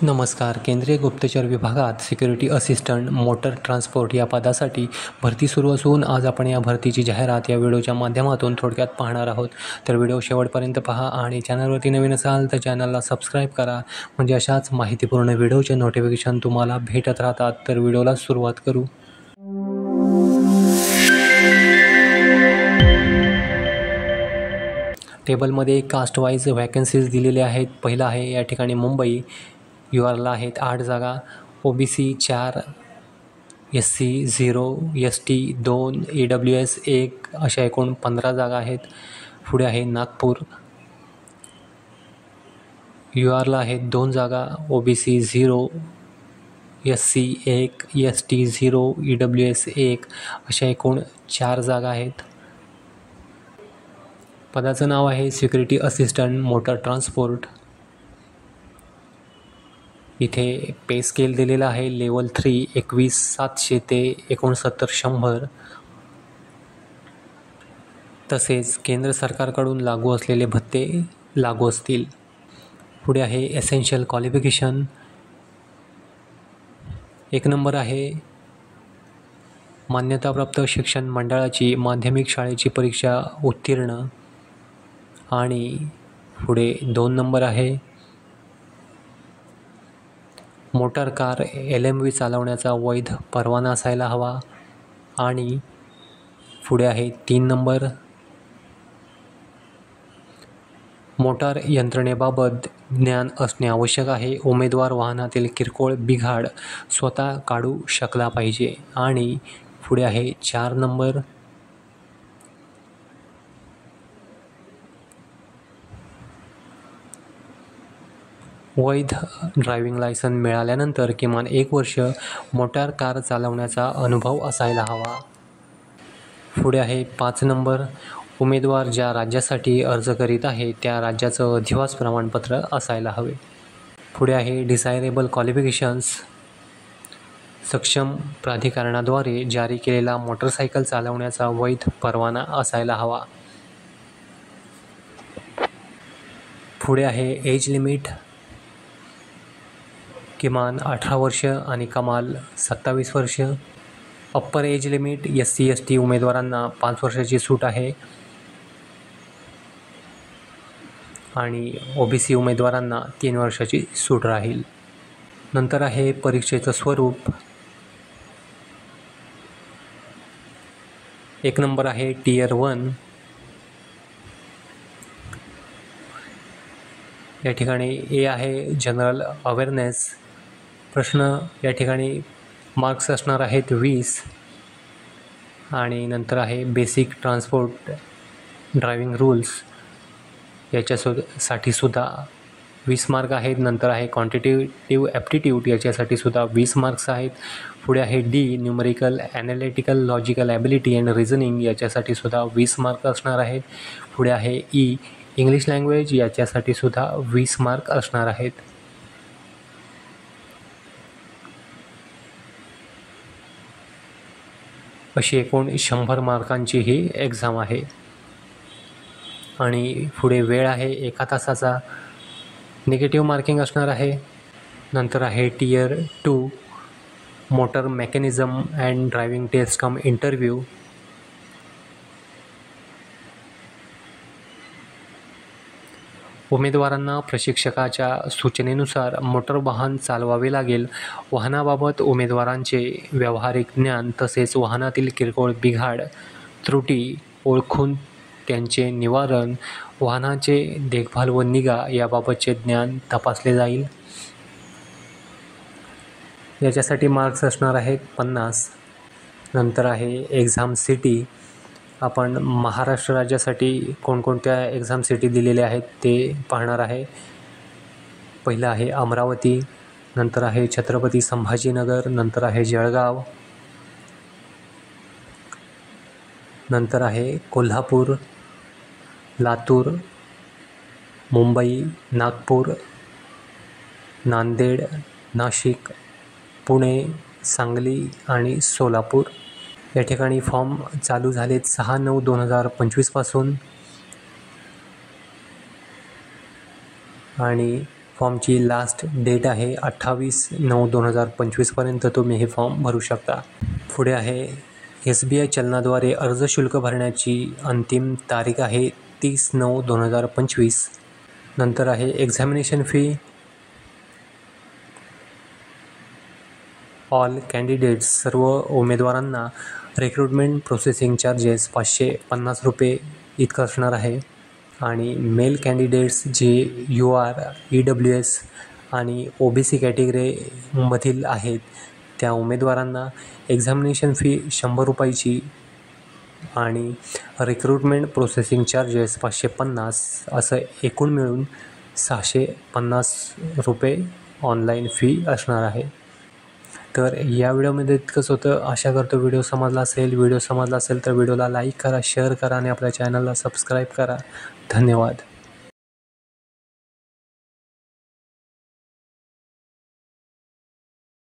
नमस्कार. केंद्रीय गुप्तचर विभागात सिक्युरिटी असिस्टंट मोटर ट्रान्सपोर्ट या पदासाठी भरती सुरू असून आज आपण या भरतीची जाहिरात या व्हिडिओच्या माध्यमातून थोडक्यात पाहणार आहोत. तर व्हिडिओ शेवटपर्यंत पहा आणि चॅनलवरती नवीन असाल तर चॅनलला सबस्क्राईब करा, म्हणजे अशाच माहितीपूर्ण व्हिडिओचे नोटिफिकेशन तुम्हाला भेटत राहतात. तर व्हिडिओला सुरुवात करू. टेबलमध्ये कास्ट वाईज व्हॅकन्सीज दिलेल्या आहेत. पहिला आहे या ठिकाणी मुंबई, URला आहेत 8 जागा, OBC 4, SC 0, ST 2, EWS 1 अशा एकूण 15 जागा आहेत. पुढे आहे नागपूर, URला आहेत 2 जागा, OBC 0, SC 1, ST 0, EWS 1 अशा एकूण 4 जागा आहेत. पदाचं नाव आहे सिक्युरिटी असिस्टंट मोटर ट्रान्सपोर्ट. इथे पे स्केल दिलेला आहे लेवल 3 21,700 ते 69,100. तसेच केंद्र सरकारकडून लागू असलेले भत्ते लागू असतील. पुढे आहे एसेन्शियल क्वालिफिकेशन. 1 नंबर आहे मान्यताप्राप्त शिक्षण मंडळाची माध्यमिक शाळेची परीक्षा उत्तीर्ण. आणि पुढे 2 नंबर आहे मोटार कार LMV चालवण्याचा वैध परवाना असायला हवा. आणि पुढे आहे 3 नंबर मोटार यंत्रणेबाबत ज्ञान असणे आवश्यक आहे. उमेदवार वाहनातील किरकोळ बिघाड स्वतः काढू शकला पाहिजे. आणि पुढे आहे 4 नंबर वैध ड्रायव्हिंग लायसन मिळाल्यानंतर किमान 1 वर्ष मोटार कार चालवण्याचा अनुभव असायला हवा. पुढे आहे 5 नंबर उमेदवार ज्या राज्यासाठी अर्ज करीत आहे त्या राज्याचं अधिवास प्रमाणपत्र असायला हवे. पुढे आहे डिसायरेबल क्वालिफिकेशन्स. सक्षम प्राधिकरणाद्वारे जारी केलेला मोटरसायकल चालवण्याचा वैध परवाना असायला हवा. पुढे आहे एज लिमिट. किमान 18 वर्ष आणि कमाल 27 वर्ष. Upper age limit SC ST उमेदवारांना 5 वर्षाची सूट आहे. आणि OBC उमेदवारांना 3 वर्षाची सूट राहील. नंतर आहे परीक्षेचं स्वरूप. 1 नंबर आहे Tier 1. या ठिकाणी A आहे जनरल अवेअरनेस. प्रश्न या ठिकाणी मार्क्स असणार आहेत 20. आणि नंतर आहे बेसिक ट्रान्सपोर्ट ड्रायव्हिंग रूल्स, याच्यासाठी सुद्धा 20 मार्क आहेत. नंतर आहे क्वांटिटेटिव्ह ॲप्टिट्यूड, याच्यासाठी सुद्धा 20 मार्क्स आहेत. पुढे आहे D numerical analytical logical ability and reasoning, याच्यासाठी सुद्धा 20 मार्क असणार आहेत. पुढे आहे E इंग्लिश लँग्वेज, याच्यासाठी सुद्धा 20 मार्क असणार आहेत. अशी एकूण 100 मार्कांची ही एक्झाम आहे. आणि पुढे वेळ आहे 1 तासाचा. निगेटिव्ह मार्किंग असणार आहे. नंतर आहे Tier 2 motor mechanism and driving test cum interview. उमेदवारांना प्रशिक्षकाच्या सूचनेनुसार मोटर वाहन चालवावे लागेल. वाहनाबाबत उमेदवारांचे व्यावहारिक ज्ञान तसेच वाहनातील किरकोळ बिघाड त्रुटी ओळखून त्यांचे निवारण, वाहनाचे देखभाल व निगा याबाबतचे ज्ञान तपासले जाईल. याच्यासाठी मार्क्स असणार आहेत 50. नंतर आहे एक्झाम सिटी. आपण महाराष्ट्र राज्यासाठी कोणकोणत्या एक्झाम सिटी दिलेल्या आहेत ते पाहणार आहे. पहिलं आहे अमरावती, नंतर आहे छत्रपती संभाजीनगर, नंतर आहे जळगाव, नंतर आहे कोल्हापूर, लातूर, मुंबई, नागपूर, नांदेड, नाशिक, पुणे, सांगली आणि सोलापूर. या ठिकाणी फॉर्म चालू झालेत 6/9/2025 पासून. आणि फॉर्मची लास्ट डेट आहे 28/9/2025 तुम्ही हे फॉर्म भरू शकता. पुढे आहे SBI चलनाद्वारे अर्ज शुल्क भरण्याची अंतिम तारीख आहे 30/9/2025. नंतर आहे एक्झामिनेशन फी. ऑल कॅन्डिडेट्स सर्व उमेदवारांना रिक्रुटमेंट प्रोसेसिंग चार्जेस ₹550 इतकं असणार आहे. आणि मेल कॅन्डिडेट्स जे UR, EWS आणि OBC कॅटेगरीमधील आहेत त्या उमेदवारांना एक्झामिनेशन फी ₹100 आणि रिक्रुटमेंट प्रोसेसिंग चार्जेस ₹550 असं एकूण मिळून ₹650 ऑनलाईन फी असणार आहे. तर या व्हिडिओमध्ये इतकंच होतं. आशा करतो व्हिडिओ समजला असेल तर व्हिडिओला लाईक करा, शेअर करा आणि आपल्या चॅनलला सबस्क्राईब करा. धन्यवाद.